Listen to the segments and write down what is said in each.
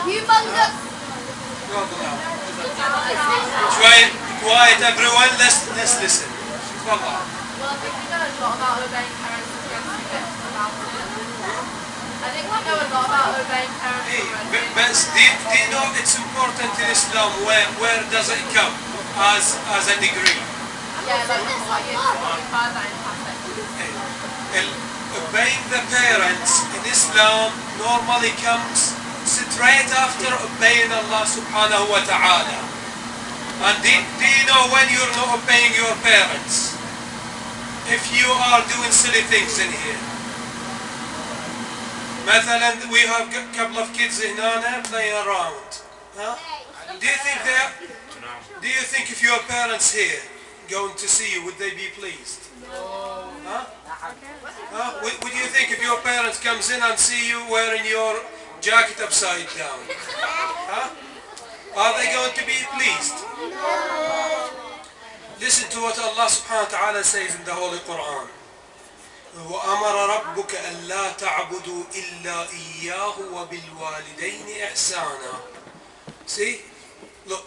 humongous. Quiet everyone, let's listen. Well, I think we know a lot about obeying parents and against about it. I think we know a lot about obeying parents already. But do you know it's important in Islam where does it come as a degree? Yeah, like what you find that in perfect. Obeying the parents in Islam normally comes straight after obeying Allah subhanahu wa ta'ala. And do you know when you're not obeying your parents? If you are doing silly things in here. مثلا we have a couple of kids in here playing around. Huh? Do you think if your parents here going to see you, would they be pleased? No. Huh? Huh? Would you think if your parents comes in and see you wearing your jacket upside down? Huh? Are they going to be pleased? No. Listen to what Allah subhanahu wa ta'ala says in the Holy Quran. وَأَمَرَ رَبُّكَ أَلَّا تَعْبُدُوا إِلَّا إِيَّاهُ وَبِالْوَالِدَيْنِ إِحْسَانًا. See? Look,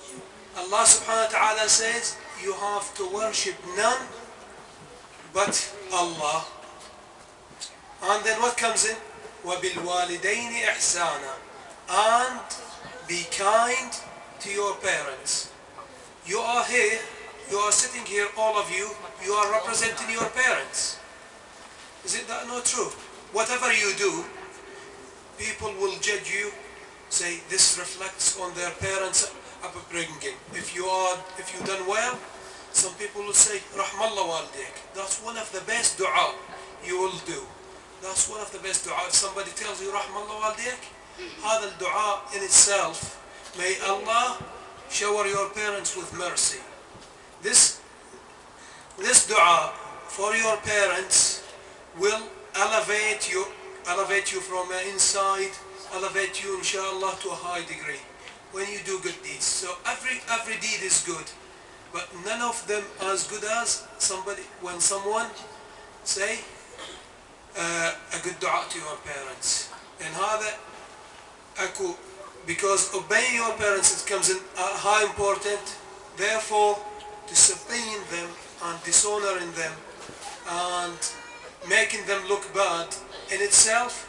Allah subhanahu wa ta'ala says you have to worship none but Allah. And then what comes in? وَبِالْوَالِدَيْنِ إِحْسَانًا. And be kind to your parents. You are here, you are sitting here, all of you, you are representing your parents. Is it that not true? Whatever you do, people will judge you, say this reflects on their parents' upbringing. If you done well, some people will say, Rahmallah walidayk. That's one of the best dua you will do. That's one of the best dua. If somebody tells you Rahmallah walidayk, هذا الدعاء in itself, may Allah shower your parents with mercy. This dua for your parents will elevate you from inside, elevate you inshallah to a high degree when you do good deeds. So every deed is good, but none of them as good as when someone say a good dua to your parents. And because obeying your parents, it comes in high important. Therefore, disobeying them and dishonoring them and making them look bad in itself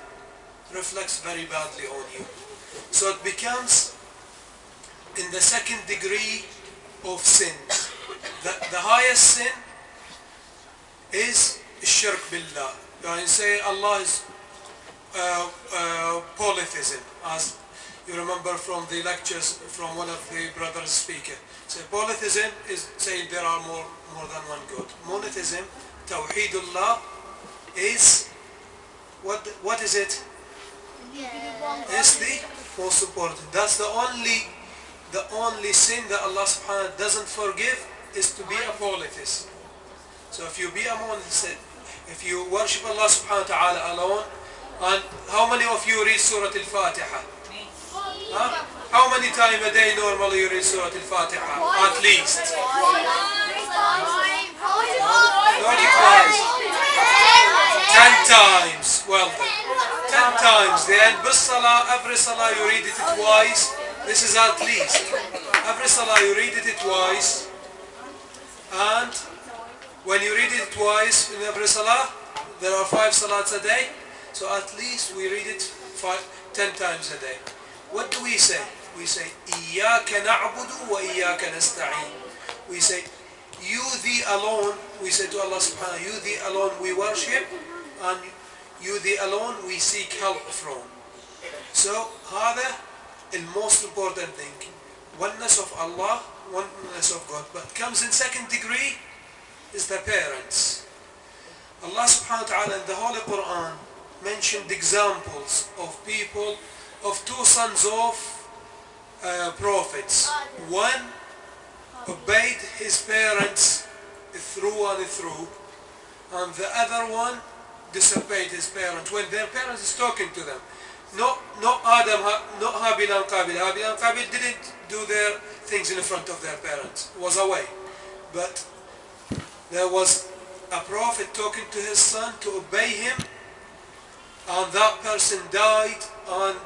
reflects very badly on you. So it becomes in the second degree of sin. The highest sin is shirk billah. You say Allah is polytheism, as you remember from the lectures from one of the brothers speaker. So polytheism is saying there are more than one God. Monotheism, Tawheedullah, is what is it? It's the most important. That's the only sin that Allah subhanahu wa ta'ala doesn't forgive is to be a polytheist. So if you be a monotheist, if you worship Allah subhanahu wa ta'ala alone, and how many of you read Surah Al-Fatiha? Huh? How many times a day normally you read Surah Al-Fatiha? At least. Not twice. 10 times. Well done. 10 times. Then every salah you read it twice. This is at least. Every salah you read it twice. And when you read it twice in every salah, there are 5 salats a day. So at least we read it 10 times a day. What do we say? We say, إِيَّاكَ نَعْبُدُ وَإِيَّاكَ نَسْتَعِينُ. We say, you thee alone, we say to Allah subhanahu, you thee alone we worship, and you thee alone we seek help from. So, هذا the most important thing. Oneness of Allah, oneness of God. But comes in second degree is the parents. Allah subhanahu wa ta'ala in the Holy Quran mentioned examples of people, of 2 sons of prophets. One obeyed his parents through and through, and the other one disobeyed his parents when their parents is talking to them. Not Adam, not Habil and Qabil. Habil and Qabil didn't do their things in front of their parents. Was away. But there was a prophet talking to his son to obey him, and that person died and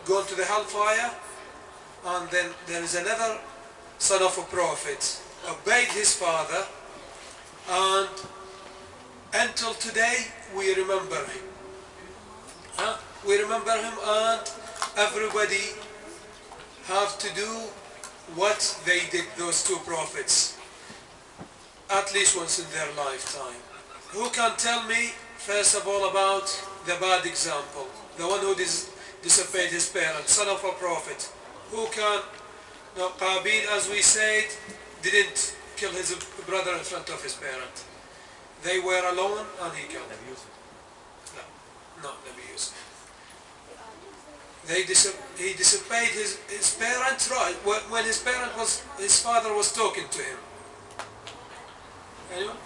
gone to the hellfire, and then there is another son of a prophet, obeyed his father, and until today we remember him. We remember him, and everybody have to do what they did, those two prophets, at least once in their lifetime. Who can tell me, first of all, about the bad example? The one who disobeyed his parents, son of a prophet. Who can? Now, Qabil, as we said, didn't kill his brother in front of his parent. They were alone and he killed them. No, not Nabi Yusuf. He disobeyed his parents, right, when his father was talking to him. Anyone?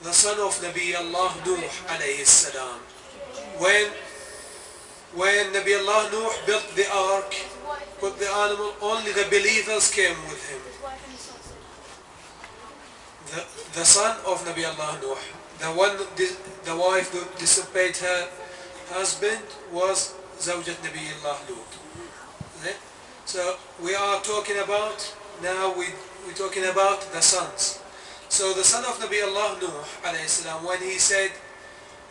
The son of Nabi Allah Nuh alayhi salam. When Nabi Allah Nuh built the ark, put the animal, only the believers came with him. The son of Nabi Allah Nuh, the wife who disobeyed her husband, was Zawjat Nabi Allah Lut. So we are talking about, now we're talking about the sons. So the son of Nabi Allah Nuh alayhi salam, when he said,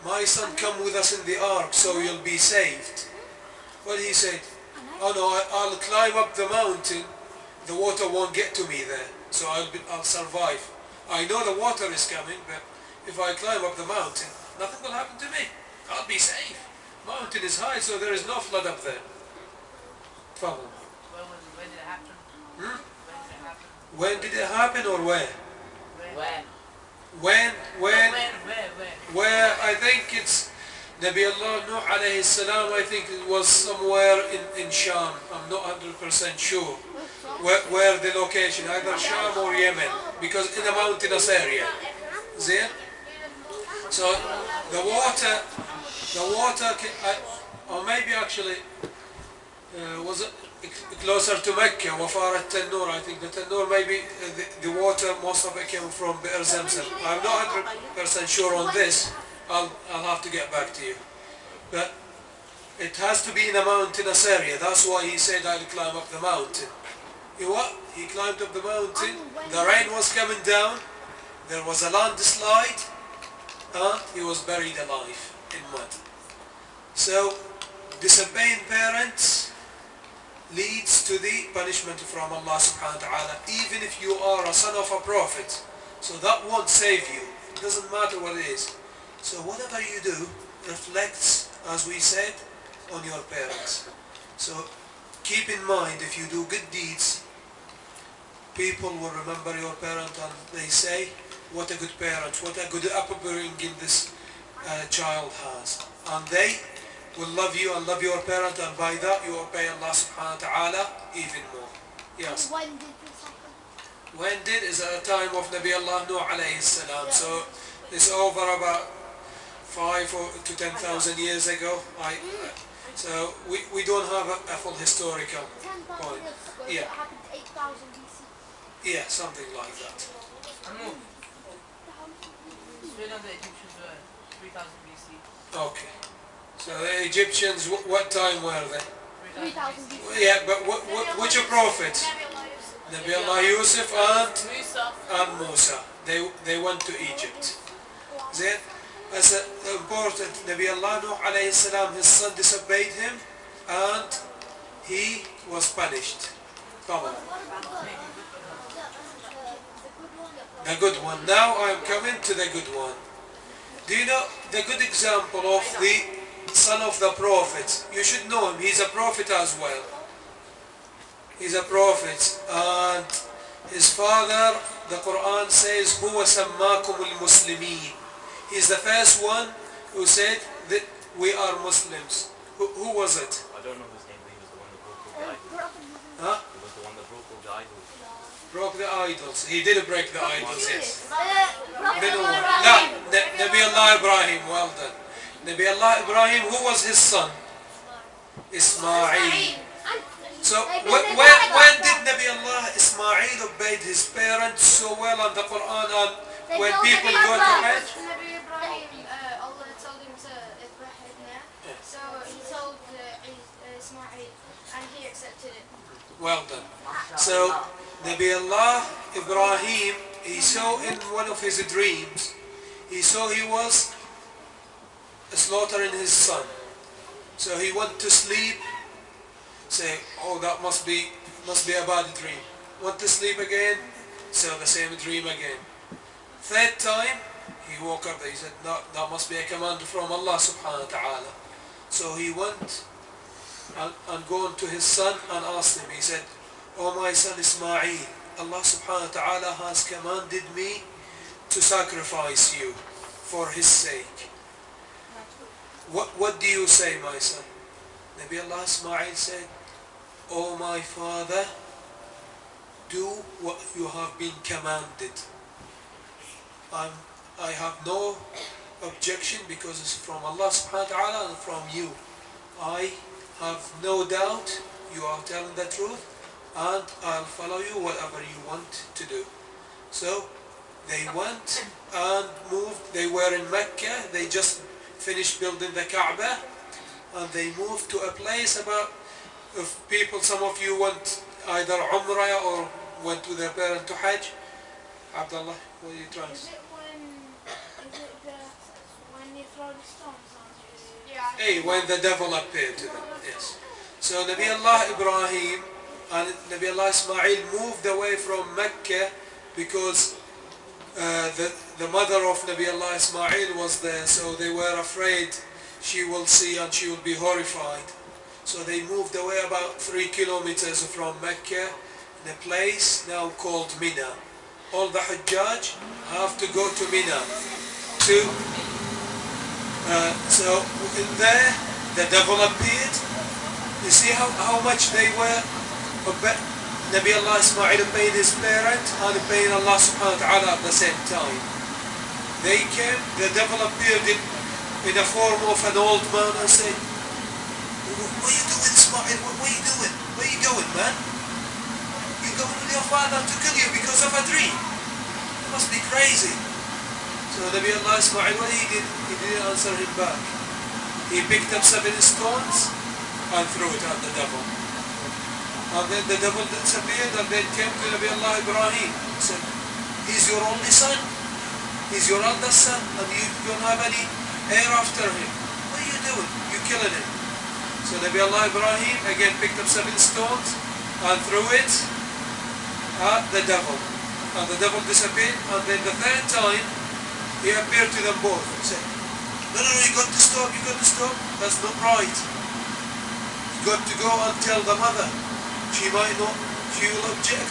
my son, come with us in the ark so you'll be saved. What he said, oh no, I'll climb up the mountain, the water won't get to me there, so I'll survive. I know the water is coming, but if I climb up the mountain, nothing will happen to me. I'll be safe. Mountain is high, so there is no flood up there. Follow. When did it happen? Hmm? When did it happen? When did it happen, or where? When? Where? I think it's Nabi Allah Nuh alayhi salam. I think it was somewhere in Sham. I'm not 100% sure where the location, either Sham or Yemen, because in a mountainous area. There. So the water, or maybe actually was it closer to Mecca, Wafar al-Tannur. I think the Tannur, maybe the water, most of it came from Bi'r Zamzam. I'm not 100% sure on this. I'll have to get back to you. But it has to be in a mountainous area. That's why he said, I'll climb up the mountain. He climbed up the mountain, the rain was coming down, there was a landslide, and he was buried alive in mud. So, disobeying parents leads to the punishment from Allah subhanahu wa ta'ala, even if you are a son of a prophet. So that won't save you. It doesn't matter what it is. So whatever you do reflects, as we said, on your parents. So keep in mind, if you do good deeds, people will remember your parent and they say, what a good parent, what a good upbringing this child has. And they will love you and love your parent, and by that you obey Allah subhanahu wa ta'ala even more. Yes. When did this happen? When did is at the time of Nabi Allah Nuh alayhi salam. So it's over about 5,000 to 10,000 years ago. So we don't have a full historical 10,000 point. years ago, Yeah. so it happened 8,000 BC. Yeah, something like that. Australia and the Egyptians were 3000 BC. Okay. So the Egyptians, what time were they? 3,000 BC. Yeah, but which prophet? Nabi Allah Yusuf and Musa. Musa. They went to Egypt. Then, as important, Nabi Allah Nuh alayhi salam, his son disobeyed him and he was punished. Come on. The good one. Now I am coming to the good one. Do you know the good example of the son of the prophet? You should know him. He's a prophet as well. He's a prophet, and his father, the Quran says, هو سماكم المسلمين. He's the first one who said that we are Muslims. Who was it? I don't know his name, but he was the one that broke all the idols. Huh? He was the one that broke all the idols. Broke the idols. He did break the idols, yes. Prophet No, Nabi Allah Ibrahim, well done. Nabi Allah Ibrahim, who was his son? Ismail. So when did Nabi Allah Ismail obeyed his parents so well on the Quran, and when people go to Hajj? Nabi Ibrahim, Allah told him to Ibrahim, so he told Ismail, and he accepted it. Well done. So, Nabi Allah Ibrahim, he saw in one of his dreams, he saw he was slaughtering his son. So he went to sleep, say, oh, that must be a bad dream. Went to sleep again, saw the same dream again. Third time, he woke up, he said, no, that must be a command from Allah subhanahu wa ta'ala. So he went and gone to his son and asked him, he said, oh my son Ismail, Allah subhanahu wa ta'ala has commanded me to sacrifice you for his sake. What do you say, my son? Nabi Allah Ismail said, oh my father, do what you have been commanded. I have no objection because it's from Allah subhanahu wa ta'ala and from you. I have no doubt you are telling the truth, and I'll follow you whatever you want to do. So they went and moved. They were in Mecca. They just finished building the Kaaba, and they moved to a place about, if people, some of you went either Umrah or went with their parent to Hajj. Abdullah, what are you trying to say? When you throw the stones on you? Yeah. Hey, when the devil appeared to them, yes. So Nabi Allah Ibrahim and Nabi Allah Ismail moved away from Mecca because the mother of Nabi Allah Ismail was there, so they were afraid she will see and she will be horrified. So they moved away about 3 kilometers from Mecca in a place now called Mina. All the Hajjaj have to go to Mina. So in there the devil appeared. You see how much they were Nabi Allah Ismail obeyed his parent and obeyed Allah subhanahu wa ta'ala at the same time. They came, the devil appeared in the form of an old man and said, what are you doing, Ismail? What are you doing? Where are you going, man? You're going with your father to kill you because of a dream. You must be crazy. So Nabi Allah Ismail, what he did, he didn't answer him back. He picked up 7 stones and threw it at the devil. And then the devil disappeared and then came to Nabi Allah Ibrahim. He said, he's your only son. He's your eldest son and you don't have any heir after him. What are you doing? You're killing him. So Nabi Allah Ibrahim again picked up 7 stones and threw it at the devil. And the devil disappeared, and then the third time he appeared to them both. He said, no, you got to stop, you got to stop. That's not right. You got to go and tell the mother. She might not, she will object.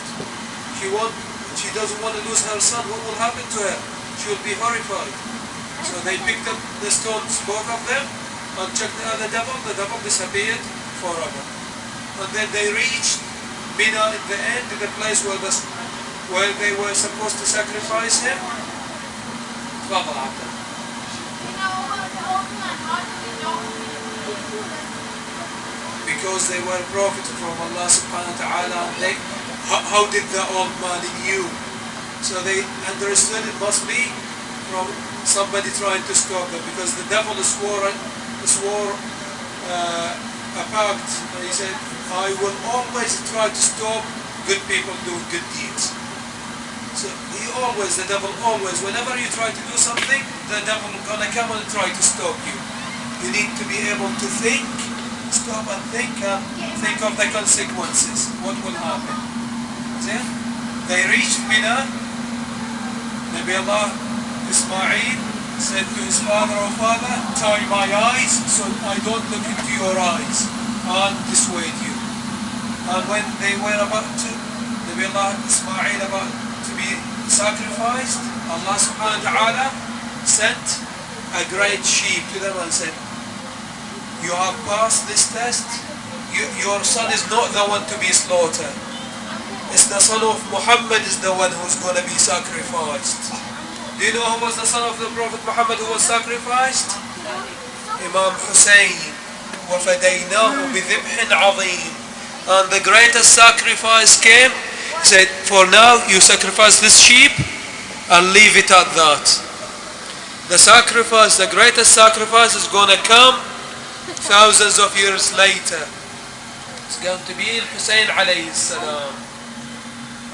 She doesn't want to lose her son. What will happen to her? She will be horrified. So they picked up the stones, both of them, and checked at the devil. The devil disappeared forever. And then they reached Mina in the end, in the place where they were supposed to sacrifice him. Father Abdul. You know about the old man, how did he know? Because they were prophets from Allah subhanahu wa ta'ala, and how did the old man knew? So they understood it must be from somebody trying to stop them, because the devil swore a pact, and he said, I will always try to stop good people doing good deeds. So the devil always, whenever you try to do something, the devil is gonna come and try to stop you. You need to be able to think, stop and think of the consequences, what will happen. See? They reached Mina. Nabi Allah Ismail said to his father, oh father, tie my eyes so I don't look into your eyes and dissuade you. And when they were about to, Nabi Allah Ismail about to be sacrificed, Allah subhanahu wa ta'ala sent a great sheep to them and said, you have passed this test. Your son is not the one to be slaughtered. It's the son of Muhammad is the one who's going to be sacrificed. Do you know who was the son of the Prophet Muhammad who was sacrificed? Imam Hussein. وَفَدَيْنَاهُ بِذِبْحٍ عَظِيمٍ. And the greatest sacrifice came. He said, for now you sacrifice this sheep and leave it at that. The greatest sacrifice is going to come thousands of years later. It's going to be Hussein alayhi salam.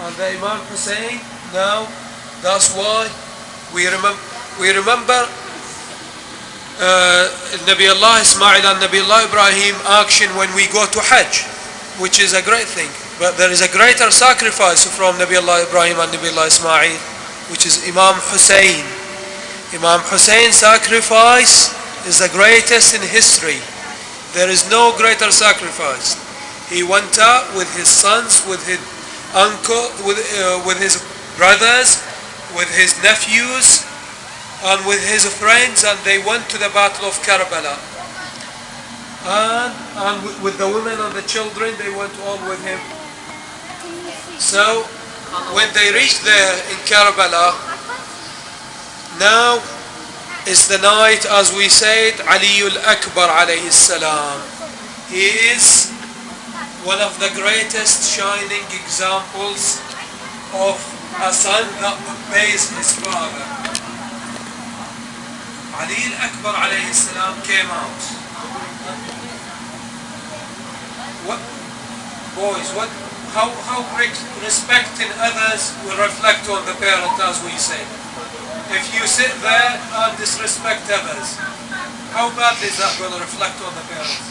And the Imam Hussein, now, that's why we remember Nabi Allah Ismail and Nabi Allah Ibrahim action when we go to Hajj, which is a great thing. But there is a greater sacrifice from Nabi Allah Ibrahim and Nabi Allah Ismail, which is Imam Hussein. Imam Hussein's sacrifice is the greatest in history. There is no greater sacrifice. He went out with his sons, with his uncle, with his brothers, with his nephews, and with his friends, and they went to the battle of Karbala. And with the women and the children, they went all with him. So when they reached there in Karbala, now is the night, as we said, Ali al-Akbar alayhi salam. He is one of the greatest shining examples of a son that obeys his father. Ali al-Akbar alayhi salam came out. What, boys, how respecting others will reflect on the parent, as we say. If you sit there and disrespect others, how badly is that going to reflect on the parents?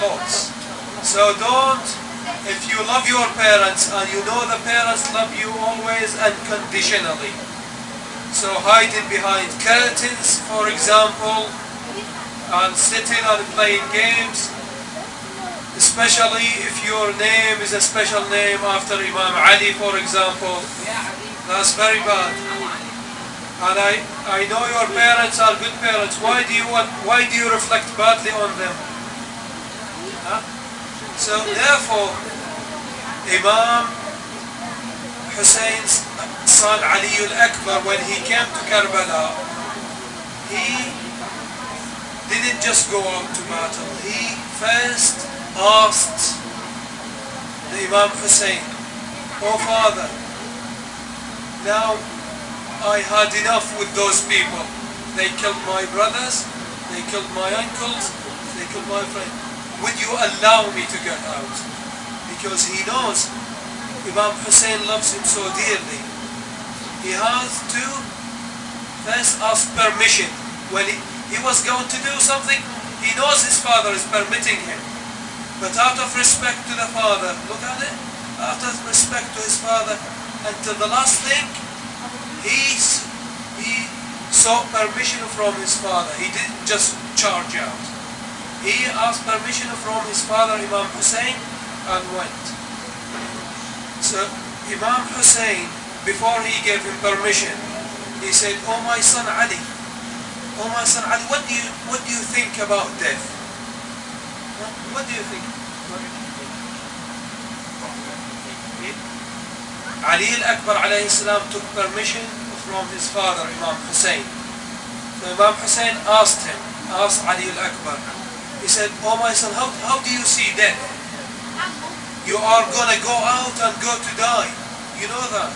Lots. So don't, if you love your parents and you know the parents love you always unconditionally, so hiding behind curtains, for example, and sitting and playing games, especially if your name is a special name after Imam Ali, for example, that's very bad. And I know your parents are good parents. Why do you reflect badly on them? Huh? So therefore, Imam Hussein's son Ali al-Akbar, when he came to Karbala, he didn't just go out to battle. He first asked the Imam Hussein, "Oh father, now I had enough with those people. They killed my brothers, they killed my uncles, they killed my friends. Would you allow me to get out?" Because he knows Imam Hussein loves him so dearly. He has to first ask permission. When he was going to do something, he knows his father is permitting him. But out of respect to the father, look at it, out of respect to his father, until the last thing, he sought permission from his father. He didn't just charge out. He asked permission from his father, Imam Hussein, and went. So Imam Hussein, before he gave him permission, he said, "Oh my son Ali, oh my son Ali, what do you think about death? What do you think?" Ali al-Akbar alayhi salam took permission from his father, Imam Hussein. So Imam Hussein asked Ali al-Akbar. He said, "Oh my son, how do you see death? You are going to go out and go to die. You know that."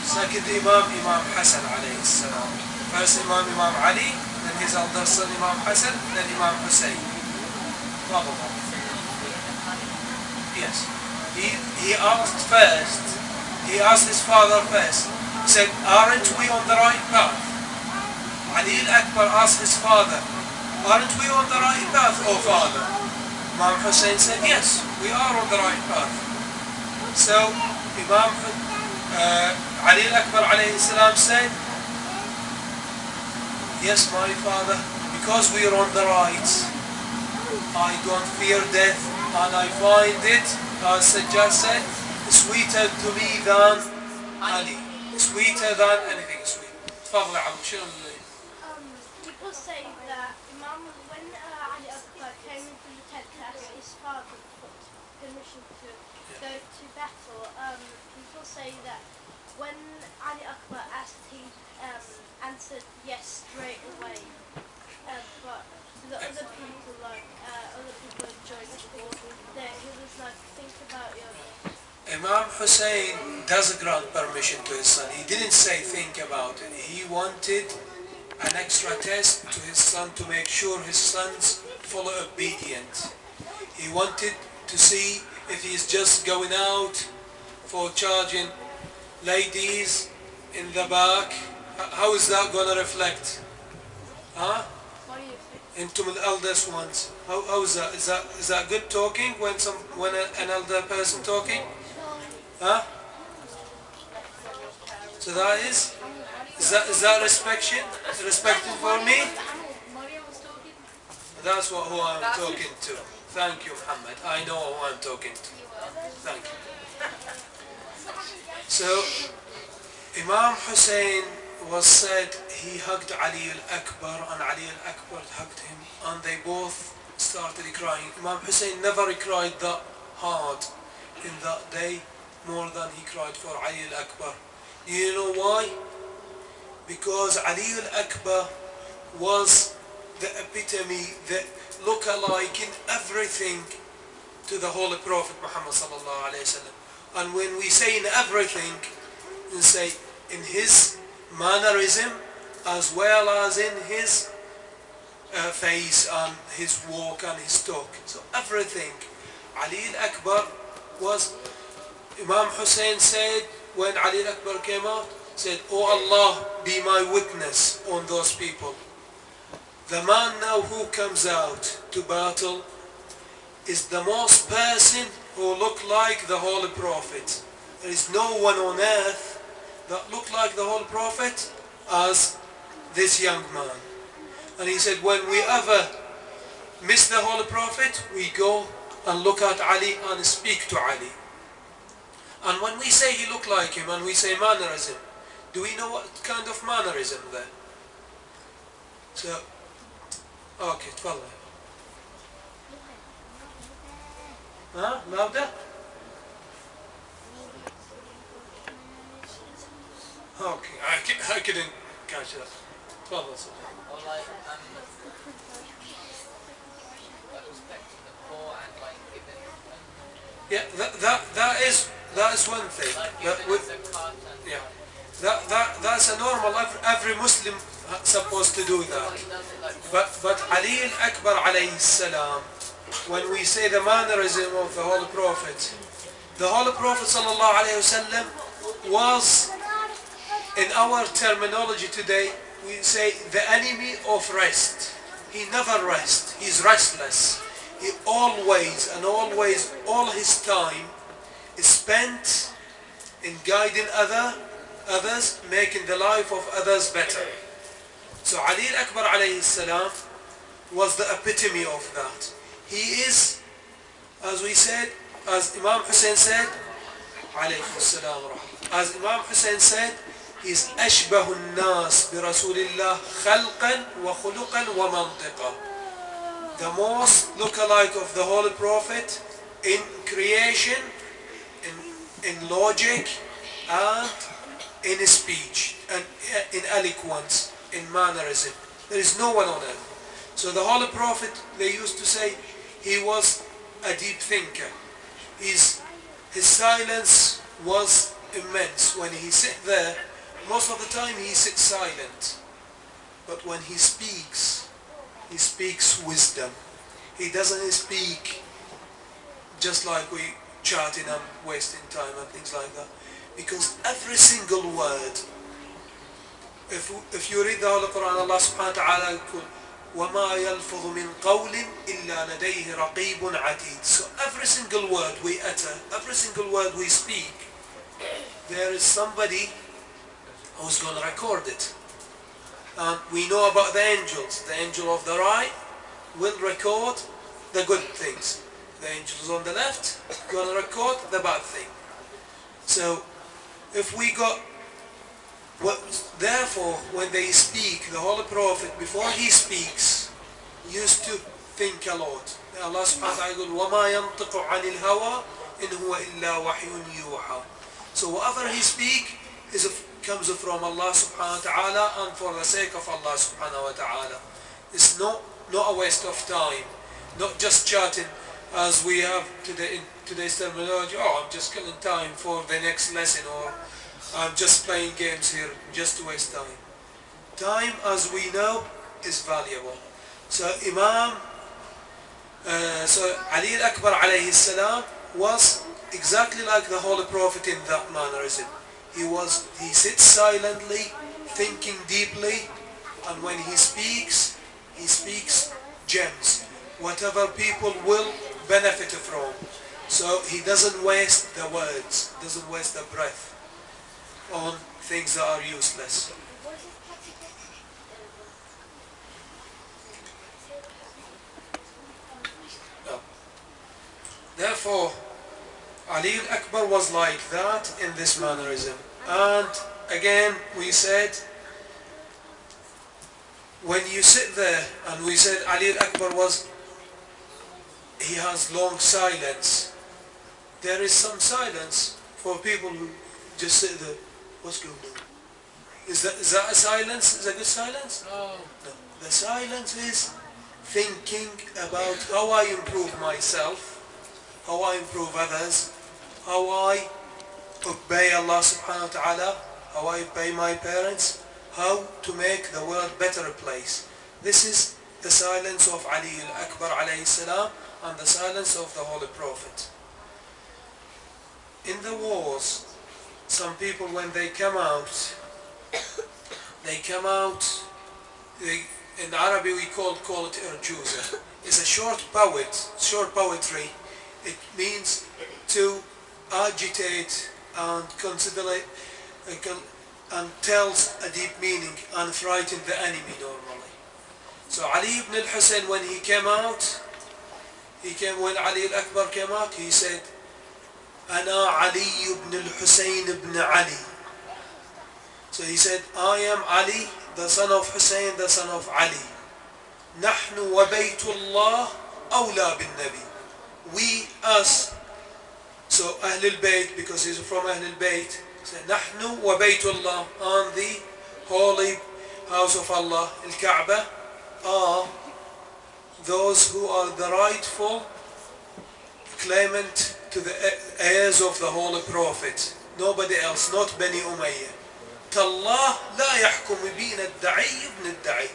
Second Imam Hassan alayhi salam. First Imam Ali, then his elder son Imam Hassan, then Imam Hussein. Yes. He asked first, he asked his father first. He said, "Aren't we on the right path?" Ali al-Akbar asked his father, "Aren't we on the right path, oh father?" Imam Hussein said, "Yes, we are on the right path." So Imam Ali al-Akbar alayhi salam said, "Yes, my father, because we are on the right, I don't fear death, and I find it, as Sajjad said, sweeter to me than Ali, sweeter than anything sweet." تفضل يا عم. شنو اللي People say that when Ali Akbar came into the tent to ask his father for permission to go to battle, people say that when Ali Akbar asked, he answered yes straight away. But the other people, who joined the war, he was like, "Think about your..." Imam Hussein does grant permission to his son. He didn't say think about it. He wanted an extra test to his son to make sure his son's fully obedient. He wanted to see if he's just going out for charging ladies in the back. How is that going to reflect? Huh? What do you think? Into the eldest ones. How is that? Is that good talking when an elder person talking? Huh? So that is that respectful for me? That's who I'm talking to. Thank you, Muhammad. I know who I'm talking to. Thank you. So, Imam Hussein was said he hugged Ali al-Akbar and Ali al-Akbar hugged him and they both started crying. Imam Hussein never cried that hard in that day more than he cried for Ali al-Akbar. Do you know why? Because Ali al-Akbar was the epitome, the look-alike in everything to the Holy Prophet Muhammad sallallahu alayhi wa sallam. And when we say in everything, we say in his mannerism as well as in his face and his walk and his talk. So everything. Ali al-Akbar was, Imam Hussein said when Ali al-Akbar came out, said, "Oh Allah, be my witness on those people. The man now who comes out to battle is the most person who look like the Holy Prophet. There is no one on earth that look like the Holy Prophet as this young man." And he said, when we ever miss the Holy Prophet, we go and look at Ali and speak to Ali. And when we say he looked like him and we say mannerism, do we know what kind of mannerism there? So, okay, تفضل. Huh? Louder? Okay, I couldn't catch that. تفضل. Or like respect to the poor and like giving. Yeah, that is one thing. Like That giving with, zakat and yeah, that's a normal. Every Muslim supposed to do that. he does it like But Ali al-Akbar alayhi salam, when we say the mannerism of the Holy Prophet sallallahu alayhi wasallam was, in our terminology today, we say the enemy of rest. He never rests. He's restless. He always, all his time is spent in guiding others, making the life of others better. So Ali al-Akbar alayhi salam was the epitome of that. He is, as we said, as Imam Hussein said, alayhi salam, as Imam Hussein said, he is أشبه الناس برسول الله خلقا وخلقا ومنطقا. The most look-alike of the Holy Prophet in creation, in logic, and in speech, and in eloquence, in mannerism. There is no one on earth. So the Holy Prophet, they used to say, he was a deep thinker. His silence was immense. When he sit there, most of the time he sits silent. But when he speaks wisdom. He doesn't speak just like we chatting and wasting time and things like that. Because every single word, if you read the Holy Quran, Allah subhanahu wa ta'ala يقول وَمَا يَلْفظُ مِنْ قَوْلٍ إِلَّا لَدَيْهِ رَقِيبٌ عَتِيدٌ. So every single word we utter, every single word we speak, there is somebody who's going to record it. And we know about the angels. The angel of the right will record the good things. The angels on the left going to record the bad thing. So if we got therefore when they speak, the Holy Prophet before he speaks used to think a lot. Allah subhanahu wa ta'ala يقول وَمَا يَنطِقُ عَنِ الْهَوَىٰ إِنْ هُوَ إِلَّا وَحْيٌ يُوحَىٰ. So whatever he speaks comes from Allah subhanahu wa ta'ala and for the sake of Allah subhanahu wa ta'ala. It's not a waste of time. Not just chatting as we have today in today's terminology. Oh, I'm just killing time for the next lesson, or I'm just playing games here just to waste time. Time, as we know, is valuable. So Ali al-Akbar alayhi salam was exactly like the Holy Prophet in that mannerism. He sits silently, thinking deeply, and when he speaks gems, whatever people will benefit from. So he doesn't waste the words, doesn't waste the breath on things that are useless. No. Therefore, Ali al-Akbar was like that in this mannerism. And again, we said, when you sit there, and we said Ali al-Akbar he has long silence. There is some silence for people who just sit there. What's going on? Is that a silence? Is that a good silence? No. No. The silence is thinking about how I improve myself, how I improve others, how I obey Allah subhanahu wa ta'ala, how I obey my parents, how to make the world better place. This is the silence of Ali al-Akbar alayhi salam and the silence of the Holy Prophet. In the wars, some people when they come out, in Arabic we call it irjuza. It's a short poetry. It means to agitate and considerate and tells a deep meaning and frighten the enemy normally. So Ali ibn al-Husayn, when he came out, when Ali al-Akbar came out, he said, Ana Ali ibn al-Husayn ibn Ali. So he said, I am Ali, the son of Hussein, the son of Ali. Nahnu wa baytullah awla bin Nabi. We, us, so Ahlul Bayt, because he's from Ahlul Bayt, said, Nahnu wa baytullah, and the holy house of Allah, al-Kaaba, are those who are the rightful claimant to the heirs of the Holy Prophet. Nobody else, not Bani Umayyah. Tallah la yahkum bina ad-da'i ibn ad-da'i.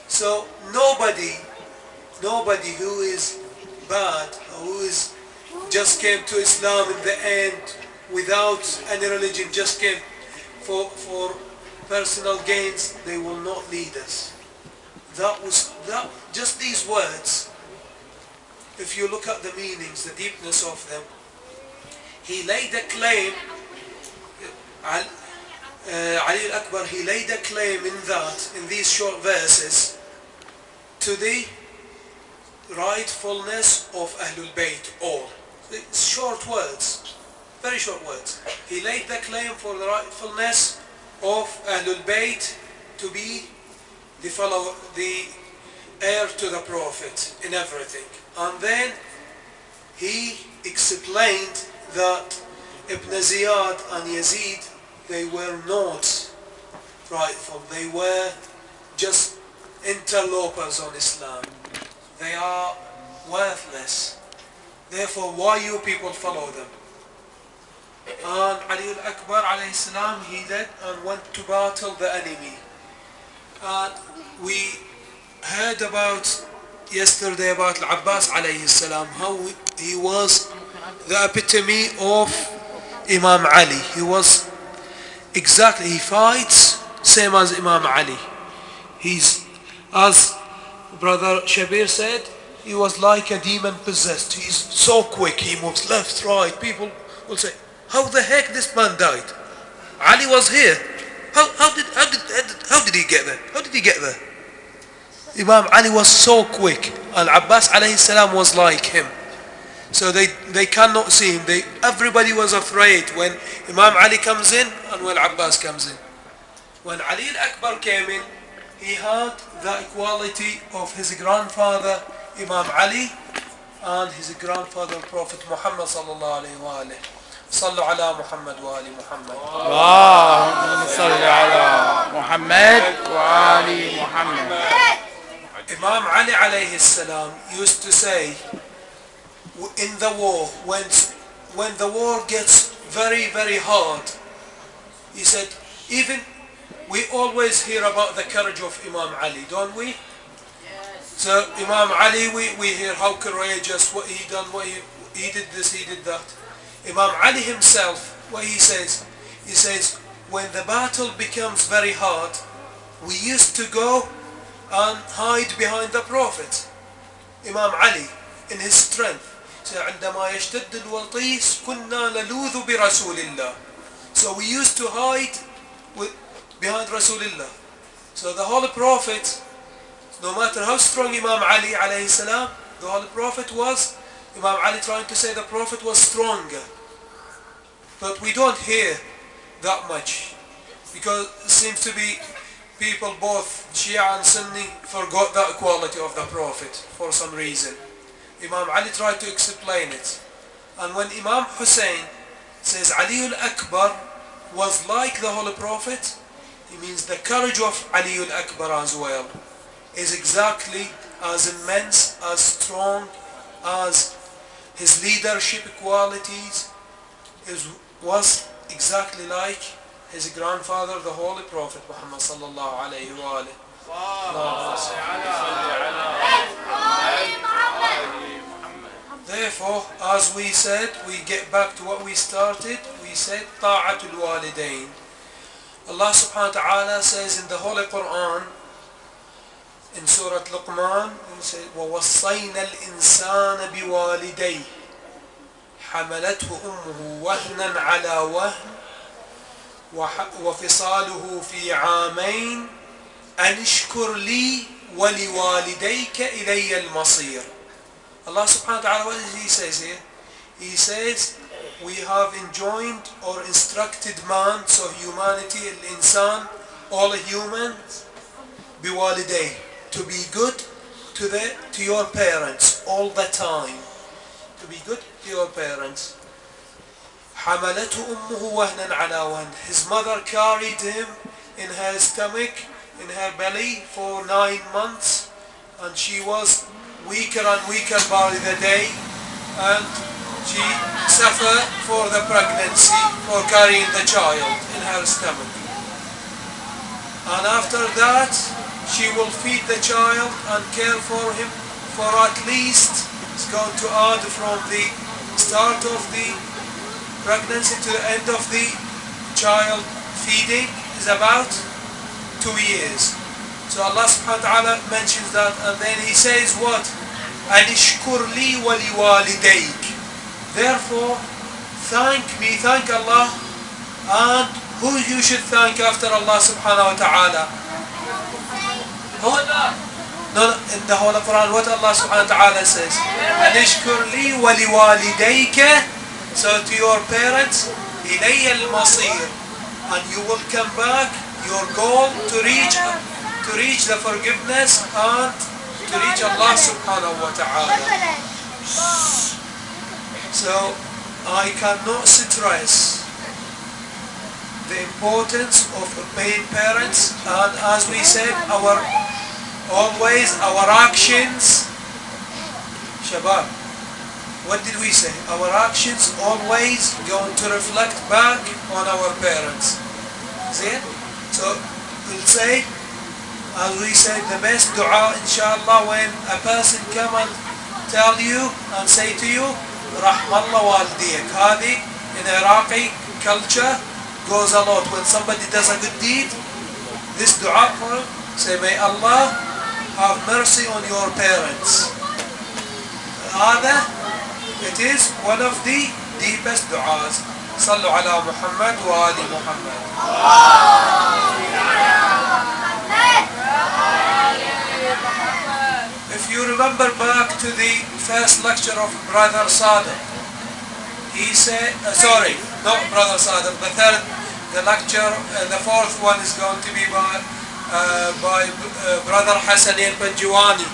So nobody who is bad, who is just came to Islam in the end without any religion, just came for personal gains, they will not lead us. Just these words, if you look at the meanings, the deepness of them, he laid a claim, Ali al-Akbar, he laid a claim in these short verses, to the rightfulness of Ahlul Bayt all. It's short words, very short words. He laid the claim for the rightfulness of Ahlul Bayt to be the heir to the Prophet in everything. And then he explained that Ibn Ziyad and Yazid, they were not rightful. They were just interlopers on Islam. They are worthless. Therefore, why you people follow them? And Ali al-Akbar alayhi salam, he led and went to battle the enemy. And we heard yesterday about Al-Abbas alayhi salam, how he was the epitome of Imam Ali. He was exactly, he fights same as Imam Ali. He's, as Brother Shabir said, he was like a demon possessed. He's so quick, he moves left, right. People will say, how the heck this man died? Ali was here. How did he get there? How did he get there? Imam Ali was so quick. Al-Abbas alayhi salam was like him. So they cannot see him. Everybody was afraid when Imam Ali comes in and when Abbas comes in. When Ali al-Akbar came in, he had the equality of his grandfather Imam Ali and his grandfather Prophet Muhammad sallallahu alayhi wa alayhi. صلوا على محمد وآل محمد. اللهم صل على محمد وآل محمد. Imam Ali alayhi salam used to say in the war, when the war gets very, very hard, he said, even we always hear about the courage of Imam Ali, don't we? So Imam Ali, we hear how courageous, what he done, what he did this, he did that. Imam Ali himself, what he says, when the battle becomes very hard, we used to go and hide behind the Prophet. Imam Ali, in his strength, عندما يشتد الوطيس كنا نلوذ برسول الله. So we used to hide behind Rasulullah. So the Holy Prophet, no matter how strong Imam Ali alayhi salam, the Holy Prophet was, Imam Ali trying to say the Prophet was stronger. But we don't hear that much, because it seems to be people both Shia and Sunni forgot that quality of the Prophet for some reason. Imam Ali tried to explain it. And when Imam Hussein says Ali al-Akbar was like the Holy Prophet, he means the courage of Ali al-Akbar as well is exactly as immense, as strong as his leadership qualities was exactly like his grandfather, the Holy Prophet Muhammad sallallahu alayhi wa alihi. Therefore, as we said, we get back to what we started. We said ta'atul walidain. Allah subhanahu wa ta'ala says in the Holy Quran, in Surah Luqman, he says, وَوَصَّيْنَا الْإِنسَانَ بِوَالِدَيْهِ حَمَلَتْهُ أُمُّهُ وَهْنًا عَلَى وَهْنٍ وفصاله في عامين أن اشكر لي ولوالديك إلي المصير. Allah subhanahu wa ta'ala, what does he says here? He says, we have enjoined or instructed man, so humanity, al-insan, all humans, biwaliday, to be good to your parents all the time. To be good to your parents. حملته أمه وهنا على وهن. His mother carried him in her stomach, in her belly for 9 months, and she was weaker and weaker by the day, and she suffered for the pregnancy, for carrying the child in her stomach. And after that, she will feed the child and care for him for at least, it's going to add from the start of the pregnancy to the end of the child feeding is about 2 years. So Allah subhanahu wa ta'ala mentions that, and then he says what? Anishkur li wa liwalidayk. Therefore, thank me, thank Allah, and who you should thank after Allah subhanahu wa ta'ala? No, in the Holy Quran, what Allah subhanahu wa ta'ala says? Anishkur li wa liwalidayk. So to your parents, إِلَيَّ الْمَصِيرِ, and you will come back, your goal to reach the forgiveness and to reach Allah subhanahu wa ta'ala. So I cannot stress the importance of obeying parents, and as we said, always our actions, Shabab, what did we say? Our actions always going to reflect back on our parents. See it? So we'll say, as we said, the best dua inshallah when a person come and tell you and say to you, Rahmallah walidiyak. Hadi in Iraqi culture goes a lot. When somebody does a good deed, this dua for him, say, may Allah have mercy on your parents. It is one of the deepest du'as. Sallu ala Muhammad wa ali Muhammad. If you remember back to the first lecture of Brother Sadr, he said, sorry, not Brother Sadr, the lecture, the fourth one is going to be by Brother Hassan al-Panjiwani.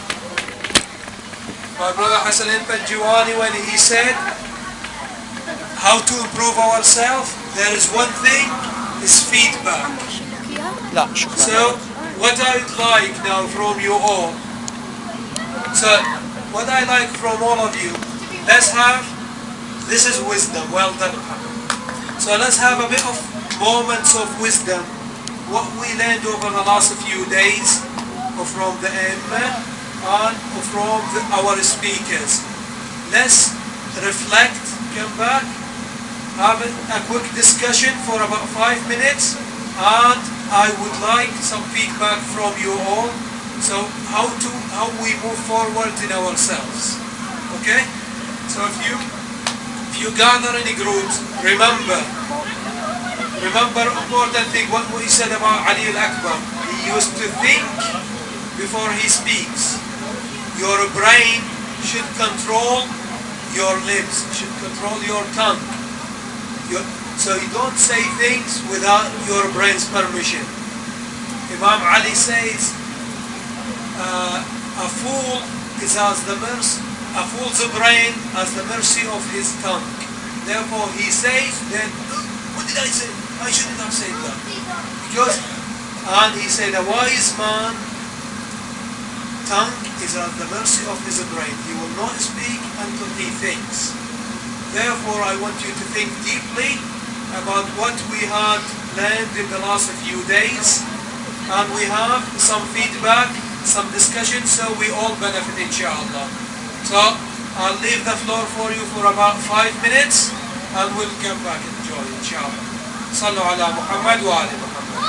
My brother Hassan al-Panjiwani, when he said how to improve ourselves, there is one thing, is feedback. So what I'd like now from you all, what I like from all of you, let's have, this is wisdom, well done. So let's have a bit of moments of wisdom what we learned over the last few days from the imam and from our speakers. Let's reflect, come back, have a quick discussion for about 5 minutes, and I would like some feedback from you all. So how we move forward in ourselves. Okay? So if you gather in groups, remember important thing what we said about Ali al-Akbar. He used to think before he speaks. Your brain should control your lips, should control your tongue. So you don't say things without your brain's permission. Imam Ali says, a fool has the mercy, a fool's brain has the mercy of his tongue. Therefore he says, then, what did I say? I shouldn't have said that. And he said, a wise man tongue is at the mercy of his brain. He will not speak until he thinks. Therefore, I want you to think deeply about what we had learned in the last few days, and we have some feedback, some discussion, so we all benefit, inshallah. So I'll leave the floor for you for about 5 minutes, and we'll come back and join, inshallah. Sallu ala Muhammad wa ali Muhammad.